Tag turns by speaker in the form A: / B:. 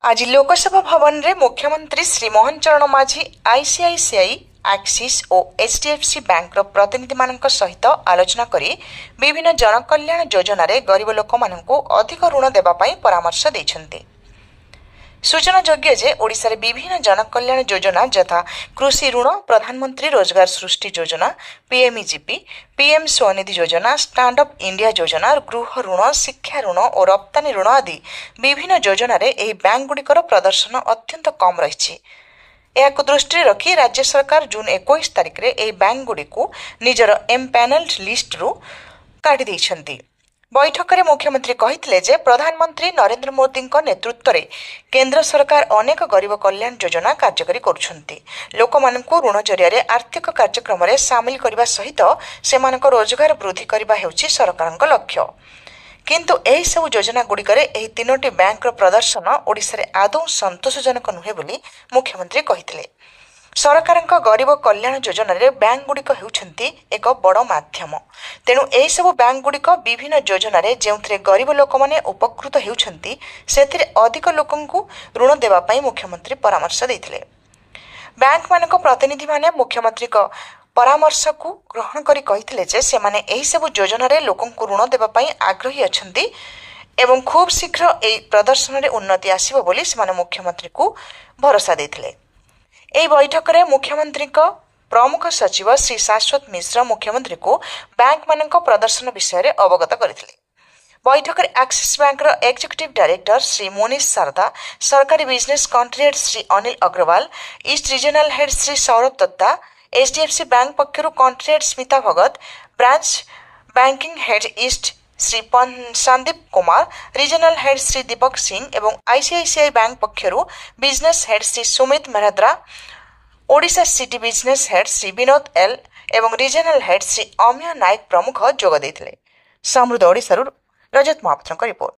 A: आज लोकसभा भवन में मुख्यमंत्री श्री मोहन चरण माझी आईसीआईसीआई एक्सिस और एचडीएफसी बैंक प्रतिनिधि मानक सहित आलोचना करी विभिन्न जनकल्याण योजना रे गरीब लोक मानकु अधिक ऋण देवाई परामर्श देइछन्ति। सूचनायोग्य जे ओडिशा रे विभिन्न जनकल्याण योजना यथा कृषि ऋण, प्रधानमंत्री रोजगार सृष्टि योजना, पीएमईजीपी, पीएम स्वनिधि योजना, स्टैंड अप इंडिया योजना, गृह ऋण, शिक्षा ऋण और रप्तानी ऋण आदि विभिन्न योजना रे एही बैंक गुड़िकर प्रदर्शन अत्यंत कम रही। एहाकु दृष्टि रखी राज्य सरकार जून 21 तारिख रे एही बैंक गुड़िकु निजर एम्पैनल्ड लिस्ट रु काटी दैछन्ति। बैठक में मुख्यमंत्री कहिथिले जे प्रधानमंत्री नरेंद्र मोदी नेतृत्व में केंद्र सरकार अनेक गरीब कल्याण योजना कार्यकारी करुछन्ति। लोकमानंकु ऋण जरिया आर्थिक कार्यक्रम में सामिल करने सहित सेमानक रोजगार वृद्धि करबा हेउछि सरकारक लक्ष्य। किंतु एही सब योजना गुड़िकर एही तीनोटी बैंक प्रदर्शन ओडिशा रे आदौ संतोषजनक नुहे बोली मुख्यमंत्री कहिथिले। सरकारଙ୍କ गरीब कल्याण योजना रे बैंक गुड़िक हेउछन्ति एक बड़ माध्यम। तेणु एही सब बैंक गुड़िक विभिन्न योजना रे जेउथरे गरीब लोक माने उपकृत हेउछन्ति सेथिरे अधिक लोकंकु ऋण देबा पई मुख्यमंत्री परामर्श दैथिले। बैंक मानक प्रतिनिधि माने मुख्यमंत्री को परामर्श को ग्रहण करी कहिथिले जे सेमाने एही सब योजना रे लोकंकु ऋण देबा पई आग्रही अछन्ति एवं खूब शीघ्र एही प्रदर्शन रे उन्नति आसीबो बोली सेमाने मुख्यमंत्री को भरोसा दैथिले। एही बैठक में मुख्यमंत्री प्रमुख सचिव श्री शाश्वत मिश्र मुख्यमंत्री को बैंक मानक प्रदर्शन विषय में अवगत करथिले। बैठक में Axis Bank executive director Shri Monish Sarda, सरकारी business country head Shri Anil Agarwal, east regional head Shri Saurabh Dutta, HDFC Bank पक्षर country head Smita Bhagat, branch banking head east Shri Sandeep Kumar, regional head Shri Deepak Singh एवं आईसीआईसीआई बैंक पक्षर business head Shri Sumit Mehdra, Odisha city business head Shri Vinod L एवं रीजनल हेड श्री अमिय नायक प्रमुख जोग देथिले। समृद्ध ओडिशारू रजत महापात्रଙ୍କ रिपोर्ट।